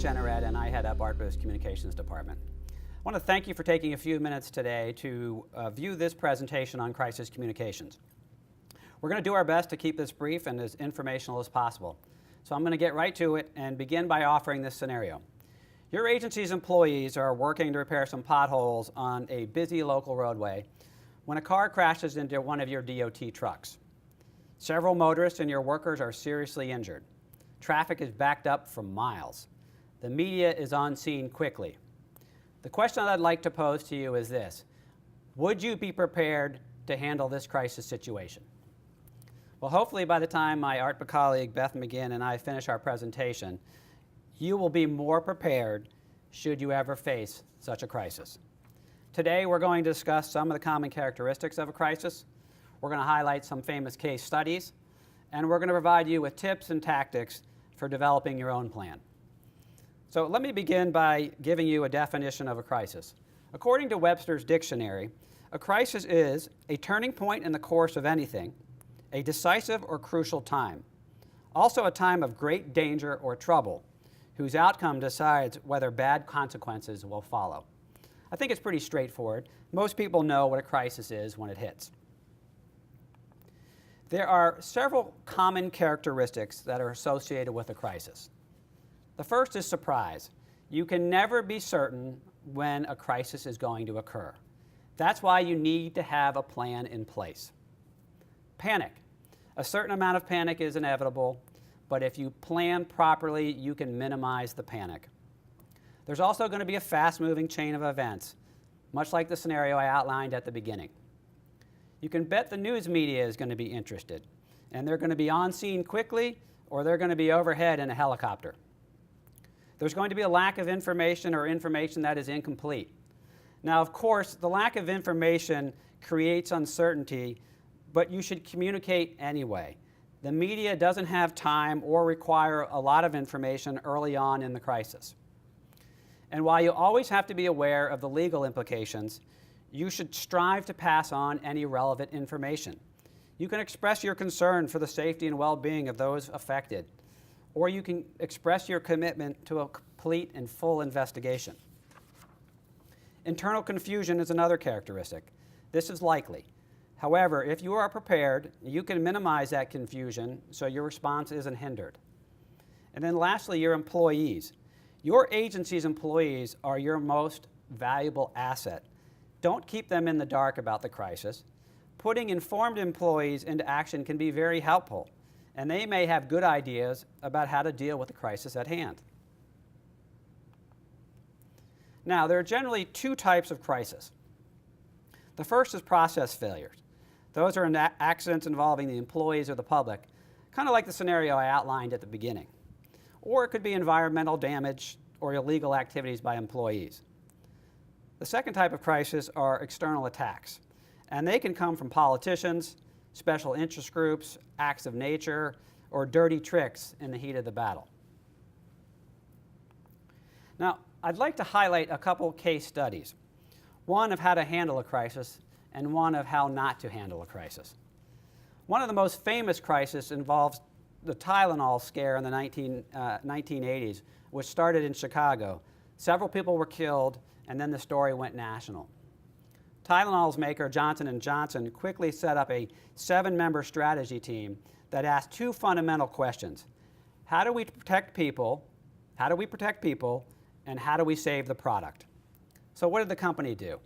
Jennerat, and I head up ArtBooth's Communications Department. I want to thank you for taking a few minutes today to view this presentation on crisis communications. We're going to do our best to keep this brief and as informational as possible. So I'm going to get right to it and begin by offering this scenario. Your agency's employees are working to repair some potholes on a busy local roadway when a car crashes into one of your DOT trucks. Several motorists and your workers are seriously injured. Traffic is backed up for miles. The media is on scene quickly. The question I'd like to pose to you is this: would you be prepared to handle this crisis situation? Well, hopefully by the time my ArtBook colleague Beth McGinn and I finish our presentation, you will be more prepared should you ever face such a crisis. Today we're going to discuss some of the common characteristics of a crisis. We're going to highlight some famous case studies, and we're going to provide you with tips and tactics for developing your own plan. So let me begin by giving you a definition of a crisis. According to Webster's dictionary, a crisis is a turning point in the course of anything, a decisive or crucial time, also a time of great danger or trouble, whose outcome decides whether bad consequences will follow. I think it's pretty straightforward. Most people know what a crisis is when it hits. There are several common characteristics that are associated with a crisis. The first is surprise. You can never be certain when a crisis is going to occur. That's why you need to have a plan in place. Panic. A certain amount of panic is inevitable, but if you plan properly, you can minimize the panic. There's also going to be a fast-moving chain of events, much like the scenario I outlined at the beginning. You can bet the news media is going to be interested, and they're going to be on scene quickly, or they're going to be overhead in a helicopter. There's going to be a lack of information or information that is incomplete. Now, of course, the lack of information creates uncertainty, but you should communicate anyway. The media doesn't have time or require a lot of information early on in the crisis. And while you always have to be aware of the legal implications, you should strive to pass on any relevant information. You can express your concern for the safety and well-being of those affected, or you can express your commitment to a complete and full investigation. Internal confusion is another characteristic. This is likely. However, if you are prepared, you can minimize that confusion so your response isn't hindered. And then lastly, your employees. Your agency's employees are your most valuable asset. Don't keep them in the dark about the crisis. Putting informed employees into action can be very helpful, and they may have good ideas about how to deal with the crisis at hand. Now, there are generally two types of crisis. The first is process failures. Those are accidents involving the employees or the public, kind of like the scenario I outlined at the beginning. Or it could be environmental damage or illegal activities by employees. The second type of crisis are external attacks, and they can come from politicians, special interest groups, acts of nature, or dirty tricks in the heat of the battle. Now, I'd like to highlight a couple case studies, one of how to handle a crisis and one of how not to handle a crisis. One of the most famous crises involves the Tylenol scare in the 1980s, which started in Chicago. Several people were killed, and then the story went national. Tylenol's maker, Johnson & Johnson, quickly set up a 7-member strategy team that asked two fundamental questions. How do we protect people? How do we protect people? And how do we save the product? So what did the company do?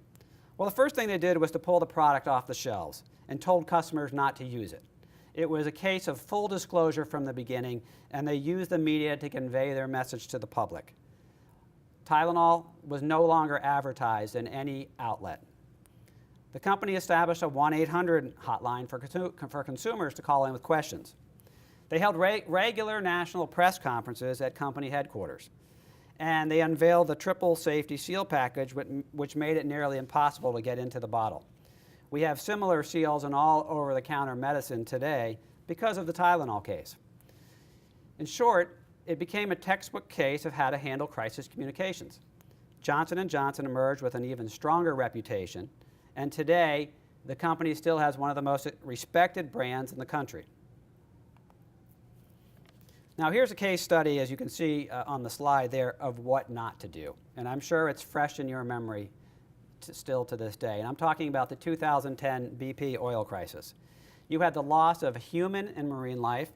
Well, the first thing they did was to pull the product off the shelves and told customers not to use it. It was a case of full disclosure from the beginning, and they used the media to convey their message to the public. Tylenol was no longer advertised in any outlet. The company established a 1-800 hotline for consumers to call in with questions. They held regular national press conferences at company headquarters, and they unveiled the triple safety seal package, which made it nearly impossible to get into the bottle. We have similar seals in all over-the-counter medicine today because of the Tylenol case. In short, it became a textbook case of how to handle crisis communications. Johnson & Johnson emerged with an even stronger reputation, and today the company still has one of the most respected brands in the country. Now here's a case study, as you can see on the slide there, of what not to do. And I'm sure it's fresh in your memory still to this day. And I'm talking about the 2010 BP oil crisis. You had the loss of human and marine life.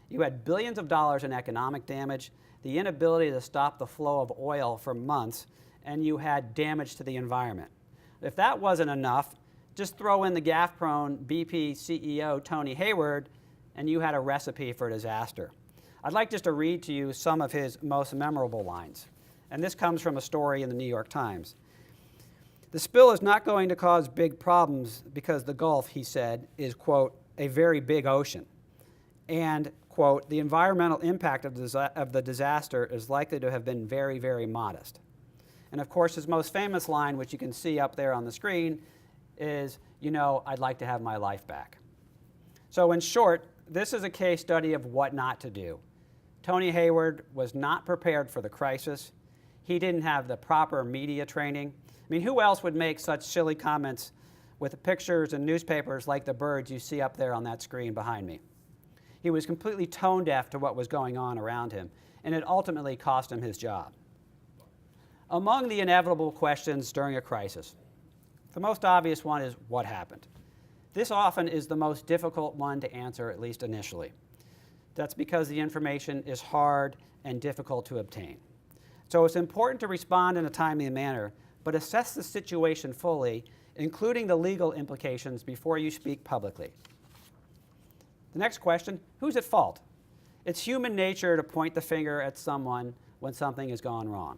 You had billions of dollars in economic damage, the inability to stop the flow of oil for months, and you had damage to the environment. If that wasn't enough, just throw in the gaffe-prone BP CEO Tony Hayward, and you had a recipe for disaster. I'd like just to read to you some of his most memorable lines. And this comes from a story in the New York Times. The spill is not going to cause big problems because the Gulf, he said, is, quote, a very big ocean. And, quote, the environmental impact of the disaster is likely to have been very, very modest. And of course, his most famous line, which you can see up there on the screen, is, you know, I'd like to have my life back. So in short, this is a case study of what not to do. Tony Hayward was not prepared for the crisis. He didn't have the proper media training. I mean, who else would make such silly comments with pictures and newspapers like the birds you see up there on that screen behind me? He was completely tone deaf to what was going on around him, and it ultimately cost him his job. Among the inevitable questions during a crisis, the most obvious one is what happened? This often is the most difficult one to answer, at least initially. That's because the information is hard and difficult to obtain. So it's important to respond in a timely manner, but assess the situation fully, including the legal implications, before you speak publicly. The next question, who's at fault? It's human nature to point the finger at someone when something has gone wrong.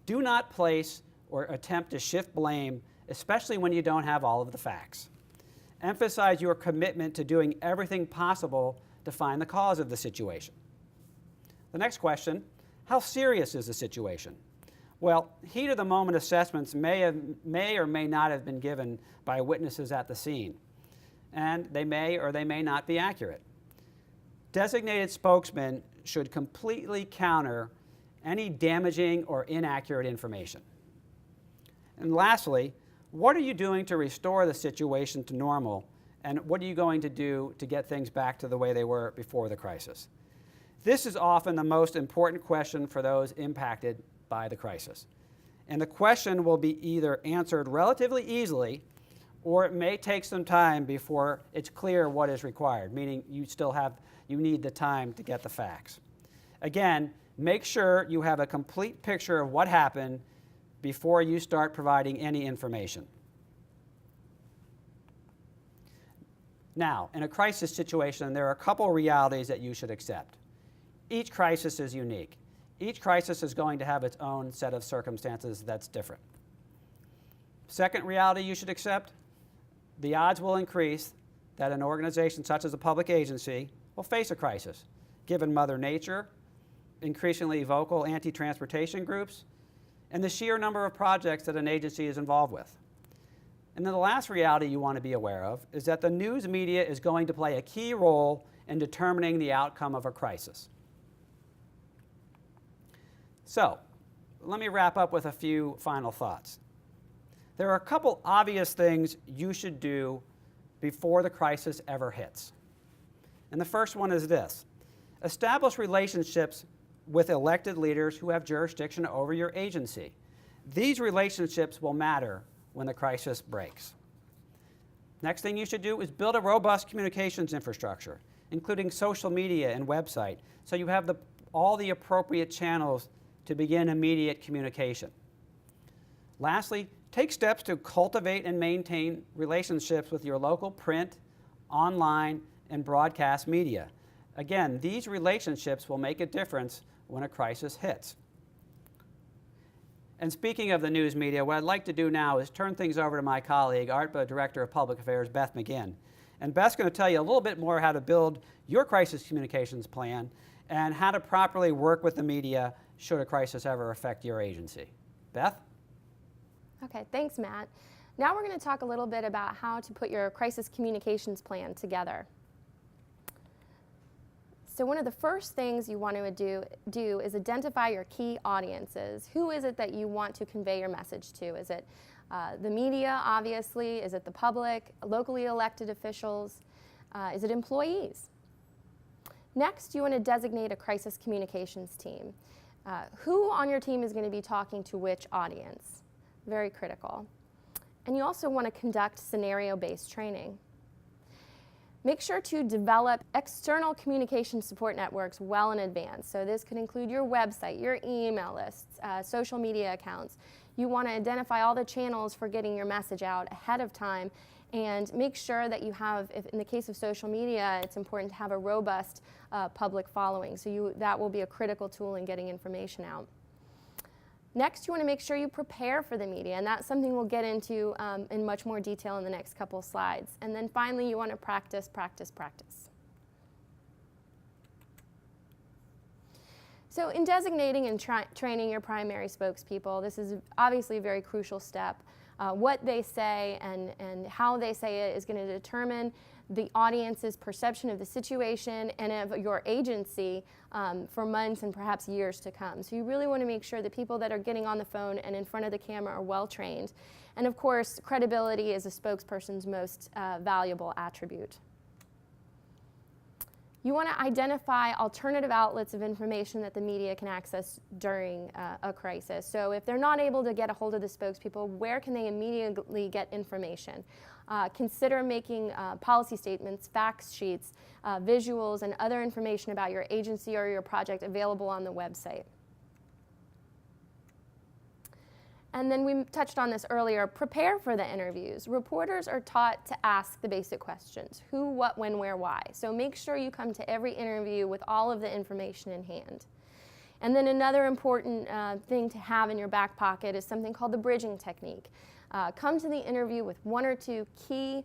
Do not place or attempt to shift blame, especially when you don't have all of the facts. Emphasize your commitment to doing everything possible to find the cause of the situation. The next question, how serious is the situation? Well, heat of the moment assessments may or may not have been given by witnesses at the scene, and they may or they may not be accurate. Designated spokesmen should completely counter any damaging or inaccurate information. And lastly, what are you doing to restore the situation to normal, and what are you going to do to get things back to the way they were before the crisis? This is often the most important question for those impacted by the crisis. And the question will be either answered relatively easily, or it may take some time before it's clear what is required, meaning you need the time to get the facts. Again, make sure you have a complete picture of what happened before you start providing any information. Now, in a crisis situation, there are a couple realities that you should accept. Each crisis is unique. Each crisis is going to have its own set of circumstances that's different. Second reality you should accept, the odds will increase that an organization such as a public agency will face a crisis, given Mother Nature, increasingly vocal anti-transportation groups, and the sheer number of projects that an agency is involved with. And then the last reality you want to be aware of is that the news media is going to play a key role in determining the outcome of a crisis. So, let me wrap up with a few final thoughts. There are a couple obvious things you should do before the crisis ever hits. And the first one is this: establish relationships with elected leaders who have jurisdiction over your agency. These relationships will matter when the crisis breaks. Next thing you should do is build a robust communications infrastructure, including social media and website, so you have all the appropriate channels to begin immediate communication. Lastly, take steps to cultivate and maintain relationships with your local print, online, and broadcast media. Again, these relationships will make a difference when a crisis hits. And speaking of the news media, what I'd like to do now is turn things over to my colleague, ARTBA Director of Public Affairs, Beth McGinn. And Beth's going to tell you a little bit more how to build your crisis communications plan and how to properly work with the media should a crisis ever affect your agency. Beth? Okay, thanks, Matt. Now we're going to talk a little bit about how to put your crisis communications plan together. So one of the first things you want to do is identify your key audiences. Who is it that you want to convey your message to? Is it the media, obviously? Is it the public, locally elected officials? Is it employees? Next, you want to designate a crisis communications team. Who on your team is going to be talking to which audience? Very critical. And you also want to conduct scenario-based training. Make sure to develop external communication support networks well in advance. So this could include your website, your email lists, social media accounts. You want to identify all the channels for getting your message out ahead of time, and make sure that you have, if in the case of social media, it's important to have a robust public following. So that will be a critical tool in getting information out. Next, you want to make sure you prepare for the media, and that's something we'll get into in much more detail in the next couple slides. And then finally, you want to practice, practice, practice. So in designating and training your primary spokespeople, this is obviously a very crucial step. What they say and how they say it is going to determine the audience's perception of the situation and of your agency for months and perhaps years to come. So you really want to make sure the people that are getting on the phone and in front of the camera are well trained. And of course, credibility is a spokesperson's most valuable attribute. You want to identify alternative outlets of information that the media can access during a crisis. So if they're not able to get a hold of the spokespeople, where can they immediately get information? Consider making policy statements, fact sheets, visuals, and other information about your agency or your project available on the website. And then we touched on this earlier, prepare for the interviews. Reporters are taught to ask the basic questions: who, what, when, where, why. So make sure you come to every interview with all of the information in hand. And then another important thing to have in your back pocket is something called the bridging technique. Come to the interview with one or two key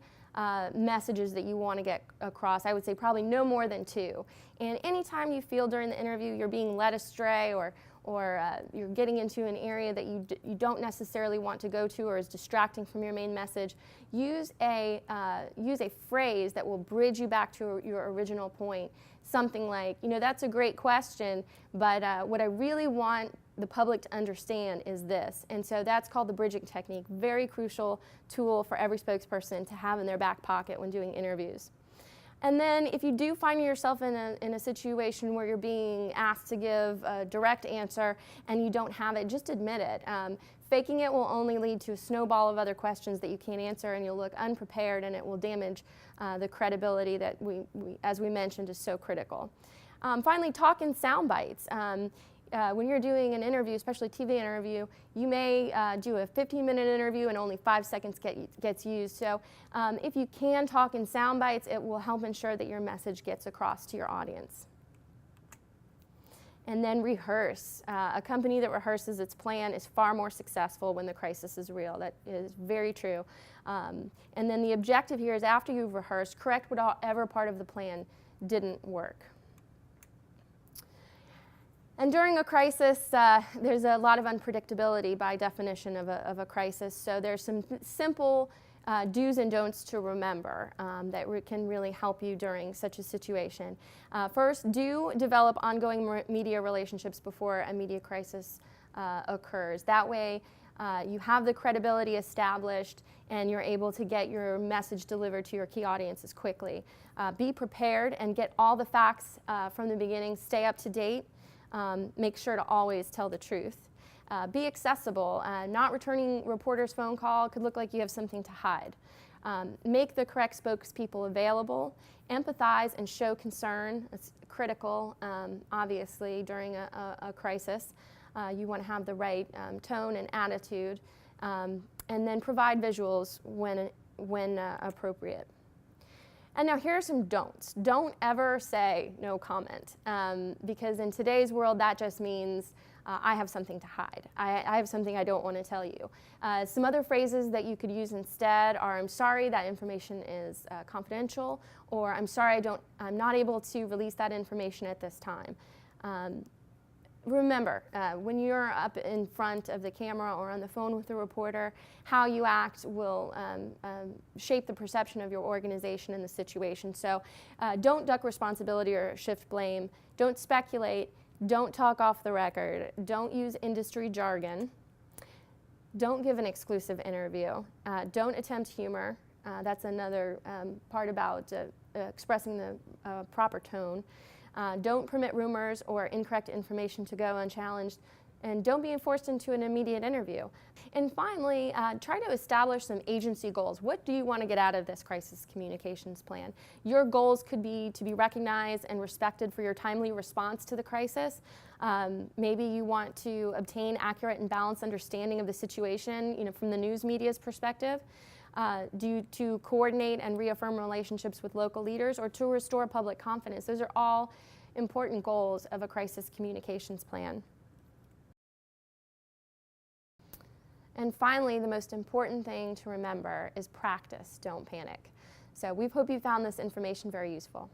messages that you want to get across. I would say probably no more than two. And anytime you feel during the interview you're being led astray or you're getting into an area that you don't necessarily want to go to or is distracting from your main message, use a phrase that will bridge you back to your original point. Something like, that's a great question, but what I really want the public to understand is this. And so that's called the bridging technique. Very crucial tool for every spokesperson to have in their back pocket when doing interviews. And then if you do find yourself in a situation where you're being asked to give a direct answer and you don't have it, just admit it. Faking it will only lead to a snowball of other questions that you can't answer, and you'll look unprepared, and it will damage the credibility that as we mentioned, is so critical. Finally, talk in sound bites. When you're doing an interview, especially TV interview, you may do a 15-minute interview and only 5 seconds gets used. So if you can talk in sound bites, it will help ensure that your message gets across to your audience. And then rehearse. A company that rehearses its plan is far more successful when the crisis is real. That is very true. And then the objective here is, after you've rehearsed, correct whatever part of the plan didn't work. And during a crisis, there's a lot of unpredictability by definition of a crisis. So there's some simple do's and don'ts to remember that can really help you during such a situation. First, do develop ongoing media relationships before a media crisis occurs. That way, you have the credibility established and you're able to get your message delivered to your key audiences quickly. Be prepared and get all the facts from the beginning. Stay up to date. Make sure to always tell the truth. Be accessible. Not returning reporter's phone call could look like you have something to hide. Make the correct spokespeople available. Empathize and show concern. It's critical, obviously, during a crisis. You want to have the right tone and attitude. And then provide visuals when appropriate. And now here are some don'ts. Don't ever say no comment, because in today's world that just means I have something to hide. I have something I don't want to tell you. Some other phrases that you could use instead are, I'm sorry, that information is confidential, or I'm sorry, I'm not able to release that information at this time. Remember, when you're up in front of the camera or on the phone with a reporter, how you act will shape the perception of your organization and the situation. So don't duck responsibility or shift blame. Don't speculate. Don't talk off the record. Don't use industry jargon. Don't give an exclusive interview. Don't attempt humor. That's another part about expressing the proper tone. Don't permit rumors or incorrect information to go unchallenged. And don't be forced into an immediate interview. And finally, try to establish some agency goals. What do you want to get out of this crisis communications plan? Your goals could be to be recognized and respected for your timely response to the crisis. Maybe you want to obtain accurate and balanced understanding of the situation, from the news media's perspective. To coordinate and reaffirm relationships with local leaders, or to restore public confidence. Those are all important goals of a crisis communications plan. And finally, the most important thing to remember is practice, don't panic. So we hope you found this information very useful.